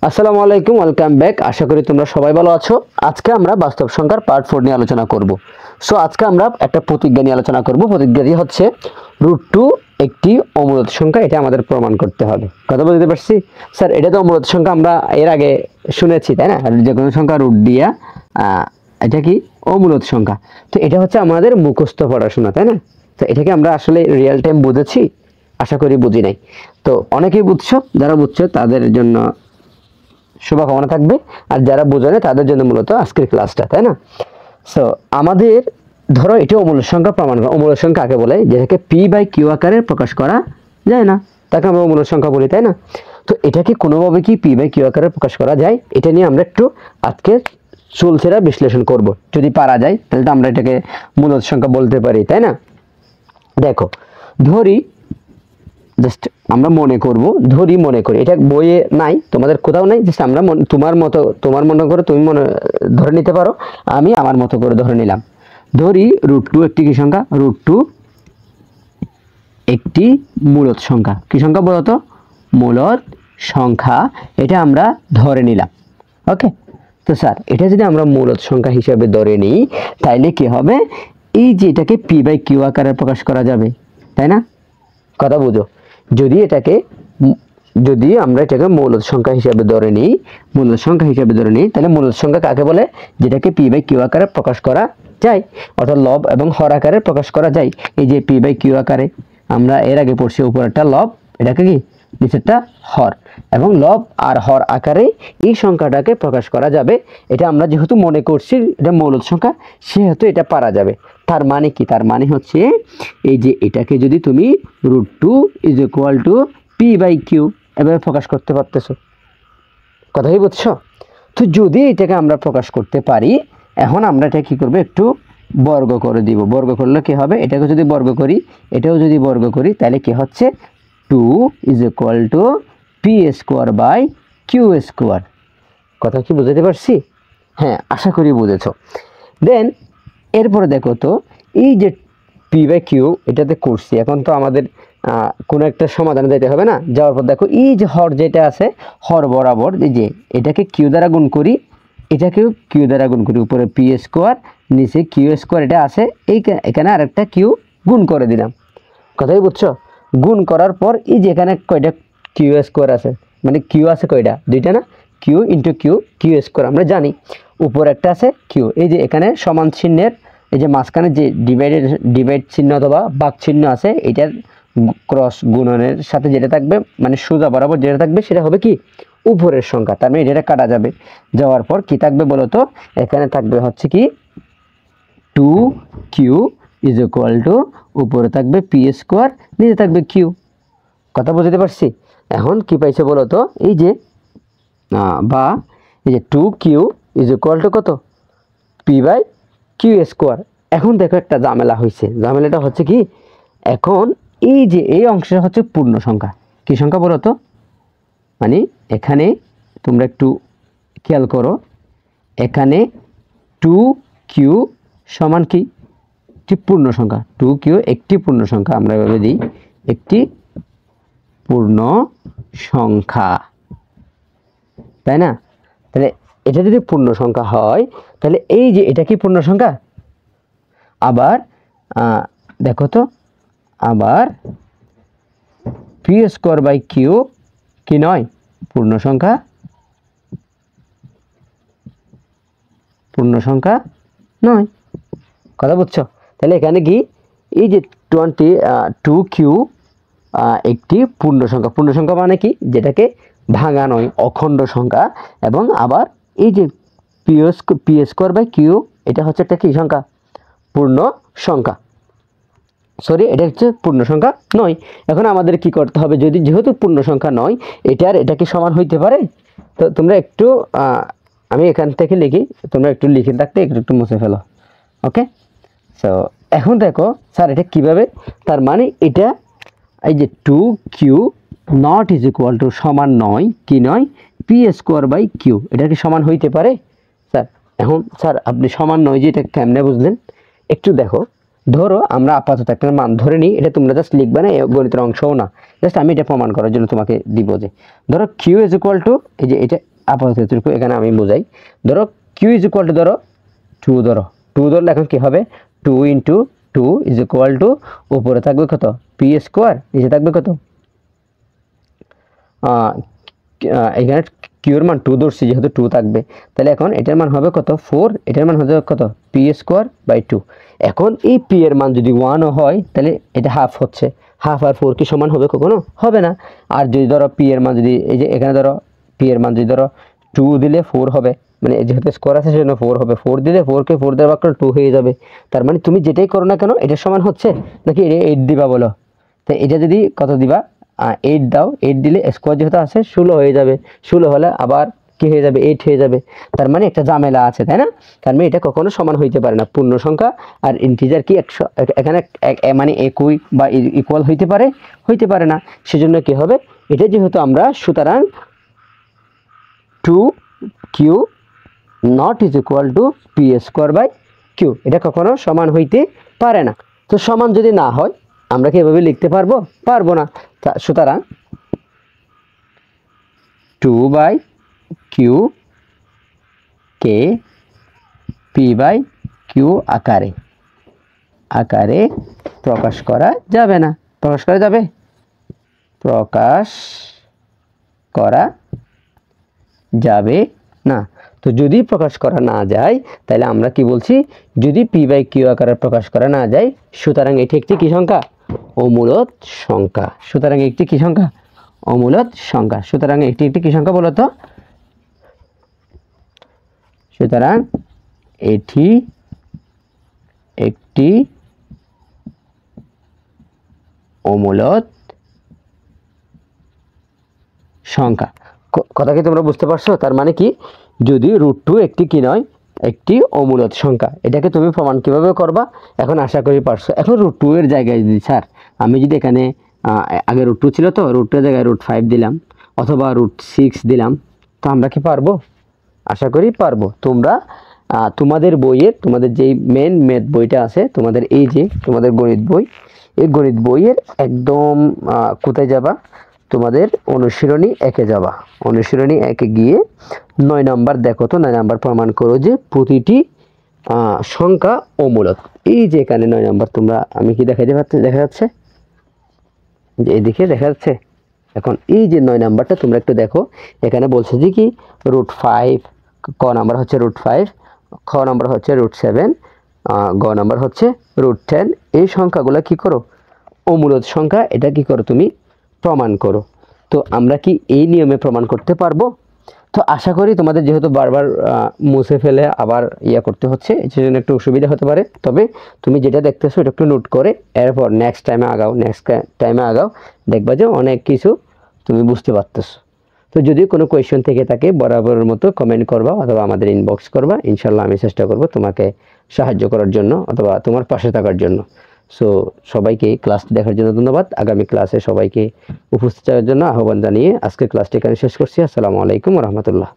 আসসালামু আলাইকুম, welcome back. আশা করি তোমরা সবাই ভালো আছো। আজকে আমরা বাস্তব সংখ্যার পার্ট 4 নিয়ে আলোচনা করব। সো আজকে আমরা একটা প্রতিজ্ঞা নিয়ে আলোচনা করব। প্রতিজ্ঞাটি হচ্ছে √2 একটি অমূলত সংখ্যা, এটা আমাদের প্রমাণ করতে হবে। কথা বুঝতে পারছি স্যার? এটা তো অমূলত সংখ্যা, আমরা এর আগে শুনেছি তাই না? যে কোনো সংখ্যা রুট দিয়া এটা কি অমূলত সংখ্যা। তো এটা হচ্ছে আমাদের মুখস্থ পড়াশোনা তাই না? তো এটাকে আমরা আসলে রিয়েল টাইম বুঝেছি? আশা করি বুঝি নাই। তো অনেকেই বুঝছো, যারা বুঝছো তাদের জন্য শুভকামনা থাকবে, আর যারা বোঝে না তাদের জন্য মূলত আজকের ক্লাসটা তাই না? সো আমাদের ধরো এটা অমূলত সংখ্যা প্রমাণ করা। অমূলত সংখ্যা কাকে বলে? যেটাকে p/q আকারে প্রকাশ করা যায় না, তাকে আমরা অমূলত সংখ্যা বলি তাই না? তো এটাকে কোনোভাবে কি p/q আকারে প্রকাশ করা যায়? এটা নিয়ে আমরা একটু আজকে চুলচেরা বিশ্লেষণ করব। যদি পারা যায় তাহলে তো আমরা এটাকে মূলত সংখ্যা বলতে পারি তাই না? দেখো, ধরি জাস্ট আমরা মনে করব, মনে করি এটা বইয়ে নাই, তোমাদের কোথাও নাই, জাস্ট আমরা তোমার মনে করে তুমি মনে ধরে নিতে পারো, আমি আমার মতো করে ধরে নিলাম। ধরি √2 একটি কি সংখ্যা? √2 একটি মূলত সংখ্যা। কি সংখ্যা বলতো? মূলত সংখ্যা। এটা আমরা ধরে নিলাম। ওকে, তো স্যার এটা যদি আমরা মূলত সংখ্যা হিসেবে ধরে নিই তাইলে কি হবে? এই যে এটাকে p/q আকারে প্রকাশ করা যাবে তাই না? কথা বুঝো। যদি আমরা এটাকে মূলত সংখ্যা হিসেবে ধরে নিই, তাহলে মূলত সংখ্যা কাকে বলে? যেটাকে p/q আকারে প্রকাশ করা যায়, অর্থাৎ লব এবং হর আকারে প্রকাশ করা যায়। এই যে p/q আকারে আমরা এর আগে পড়ছি, উপরেরটা লব, এটাকে কি নিচেরটা হর, এবং লব আর হর আকারে এই সংখ্যাটাকে প্রকাশ করা যাবে। এটা আমরা যেহেতু মনে করছি এটা মূলত সংখ্যা, সেহেতু এটা পারা যাবে। তার মানে কি? তার মানে হচ্ছে এই যে এটাকে যদি তুমি √2 = p/q এভাবে প্রকাশ করতে পারতেছো। কথাই বুঝছো? তো যদি এটাকে আমরা প্রকাশ করতে পারি, এখন আমরা এটা কি করবো? একটু বর্গ করে দিব। বর্গ করলে কি হবে? এটাকে যদি বর্গ করি, এটাও যদি বর্গ করি, তাহলে কি হচ্ছে? 2 = p²/q²। কথা কি বুঝতে পারছি? হ্যাঁ, আশা করি বুঝেছো। দেন এরপরে দেখো তো, এই যে p/q এটাতে করছি, এখন তো আমাদের কোনো একটা সমাধানে যেতে হবে না? যাওয়ার পর দেখো এই যে হর যেটা আছে, হর বরাবর এই যে এটাকে q দ্বারা গুণ করি, এটাকেও q দ্বারা গুণ করি। উপরে p², নিচে q², এটা আছে, এখানে আরেকটা q গুণ করে দিলাম। কথাই বুঝছো? গুণ করার পর এই যে এখানে কয়টা q² আছে, মানে q আছে কয়টা? দুইটা না? q × q² আমরা জানি। উপর একটা আছে q, এই যে এখানে সমান চিহ্নের এই যে মাঝখানে যে ডিভাইড চিহ্ন অথবা ভাগ চিহ্ন আছে, এটার ক্রস গুণনের সাথে যেটা থাকবে, মানে সোজা বরাবর যেটা থাকবে, সেটা হবে কি? উপরের সংখ্যা। তার মানে এটা কাটা যাবে। যাওয়ার পর কি থাকবে বলতো? এখানে থাকবে হচ্ছে কি 2q = উপরে থাকবে p², নিচে থাকবে q। কথা বুঝতে পারছি? এখন কি পাইছে বলতো? এই যে এই যে 2q = কত? p/q²। এখন দেখো একটা ঝামেলা হয়েছে। ঝামেলাটা হচ্ছে কি? এখন এই যে এই অংশটা হচ্ছে পূর্ণ সংখ্যা। কি সংখ্যা বলতো? মানে এখানে তোমরা একটু খেয়াল করো, এখানে 2q সমান কি? একটি পূর্ণ সংখ্যা। 2q একটি পূর্ণ সংখ্যা, আমরা এভাবে দিই, একটি পূর্ণ সংখ্যা তাই না? তাহলে এটা যদি পূর্ণ সংখ্যা হয়, তাহলে এই যে এটা কি পূর্ণ সংখ্যা? আবার দেখো তো, আবার p²/q কি নয়? পূর্ণ সংখ্যা নয়। কথা বুঝছো? তাহলে এখানে কি এই যে 2q একটি পূর্ণ সংখ্যা। পূর্ণ সংখ্যা মানে কি? যেটাকে ভাঙা নয়, অখণ্ড সংখ্যা। এবং আবার এই যে p²/q, এটা হচ্ছে একটা কি সংখ্যা? পূর্ণ সংখ্যা। সরি, এটা হচ্ছে পূর্ণ সংখ্যা নয়। এখন আমাদের কি করতে হবে? যেহেতু পূর্ণ সংখ্যা নয়, এটা কি সমান হইতে পারে? তো তোমরা একটু আমি এখান থেকে লিখি, তোমরা একটু লিখে থাকতে একটু মুছে ফেলো। ওকে, সো এখন দেখো স্যার এটা কিভাবে? তার মানে এটা এই যে 2q সমান নয়, কি নয়? p²/q। এটা কি সমান হইতে পারে স্যার? এখন স্যার আপনি সমান নয় যে এটা কেমনে বুঝলেন? একটু দেখো, ধরো আমরা আপাতত একটা মান ধরে নিই, এটা তোমরা জাস্ট লিখবে না, গণিতের অংশও না, জাস্ট আমি এটা প্রমাণ করার জন্য তোমাকে দিব যে ধরো কিউ ইজ ইকুয়াল টু, এই যে এটা আপাতত এতটুকু এখানে আমি বোঝাই, ধরো কিউ ইজ ইকুয়াল টু ধরো 2, ধরো 2 ধরলে এখন কি হবে 2 × 2 ইজ ইকুয়াল টু উপরে থাকবে কত পি স্কোয়ার, নিচে থাকবে কত এখানে কিউর মান 2 ধরছি যেহেতু 2 থাকবে, তাহলে এখন এটার মান হবে কত 4, এটার মান হবে কত পি স্কোয়ার বাই 2। এখন এই পি এর মান যদি 1ও হয় তাহলে এটা হাফ হচ্ছে, হাফ আর 4 কি সমান হবে? কখনো হবে না। আর যদি ধরো পি এর মান যদি এই যে এখানে ধরো পি এর মান যদি ধরো 2 দিলে 4 হবে, মানে যেহেতু স্কোয়ার আছে সেজন্য 4 হবে, 4 দিলে 4কে 4 দিয়ে ভাগ করলে 2 হয়ে যাবে। তার মানে তুমি যেটাই করো না কেন এটার সমান হচ্ছে নাকি 8 দিবা বলো, তো এটা যদি কত দিবা 8 দাও, 8 দিলে স্কোয়ার যেহেতু আছে 16 হয়ে যাবে, 16 হলে আবার কি হয়ে যাবে 8 হয়ে যাবে। তার মানে একটা ঝামেলা আছে, তাই না? তার মানে এটা কখনো সমান হইতে পারে না, পূর্ণ সংখ্যা আর ইন্টিজার কি এখানে মানে একই বা ইকুয়াল হইতে পারে না। সেজন্য কি হবে এটা যেহেতু আমরা, সুতরাং 2q not is equal to p square by q, এটা কখনো সমান হইতে পারে না। তো সমান যদি না হয় আমরা কি এভাবে লিখতে পারবো না। সুতরাং 2/q কে p/q আকারে প্রকাশ করা যাবে না। প্রকাশ করা যাবে? প্রকাশ করা যাবে না। তো যদি প্রকাশ করা না যায় তাহলে আমরা কি বলছি, যদি p/q আকারে প্রকাশ করা না যায় সুতরাং এটি একটি কি সংখ্যা? অমূলদ সংখ্যা। সুতরাং একটি কি সংখ্যা? অমূলদ সংখ্যা। সুতরাং এটি একটি কি সংখ্যা বলতো? সুতরাং এটি একটি অমূলদ সংখ্যা। কথা কি তোমরা বুঝতে পারছো? তার মানে কি, যদি √2 একটি কি নয়, একটি অমূলদ সংখ্যা, এটাকে তুমি প্রমাণ কিভাবে করবা এখন আশা করি পারছো। এখন √2 এর জায়গায় যদি স্যার আমি যদি এখানে আগে √2 ছিল, তো √2 এর জায়গায় √5 দিলাম অথবা √6 দিলাম, তো আমরা কি পারবো? আশা করি পারবো। তোমরা তোমাদের বইয়ের, তোমাদের যেই মেন ম্যাথ বইটা আছে তোমাদের, এই যে তোমাদের গণিত বই, এই গণিত বইয়ের একদম কোথায় যাবা, তোমাদের অনুশীলনী 1-এ যাবা। অনুশীলনী 1-এ গিয়ে 9 নাম্বার দেখো তো, 9 নাম্বার প্রমাণ করো যে প্রতিটি সংখ্যা অমূলদ। এই যে এখানে 9 নাম্বার তোমরা, আমি কি দেখা যাচ্ছে যে এদিকে দেখা যাচ্ছে। এখন এই যে 9 নাম্বারটা তোমরা একটু দেখো, এখানে বলছে যে কি √5, ক নাম্বার হচ্ছে √5, খ নাম্বার হচ্ছে √7, গ নাম্বার হচ্ছে √10। এই সংখ্যাগুলো কি করো? অমূলদ সংখ্যা। এটা কি করো তুমি? প্রমাণ করো। তো আমরা কি এই নিয়মে প্রমাণ করতে পারবো? তো আশা করি তোমাদের যেহেতু বারবার মুছে ফেলে আবার করতে হচ্ছে, এই জন্য একটু অসুবিধা হতে পারে। তবে তুমি যেটা দেখতেছো এটা একটু নোট করে এরপর নেক্সট টাইমে আগাও, দেখবা যে অনেক কিছু তুমি বুঝতে পারতেছো। তো যদি কোনো কোয়েশ্চেন থেকে থাকে বরাবরের মতো কমেন্ট করবা অথবা আমাদের ইনবক্স করবা, ইনশাল্লাহ আমি চেষ্টা করব তোমাকে সাহায্য করার জন্য অথবা তোমার পাশে থাকার জন্য। সো সবাইকে ক্লাসটি দেখার জন্য ধন্যবাদ। আগামী ক্লাসে সবাইকে উপস্থিত থাকার জন্য আহ্বান জানিয়ে আজকের ক্লাসটি এখানে শেষ করছি। আসসালামু আলাইকুম ওয়া রাহমাতুল্লাহ।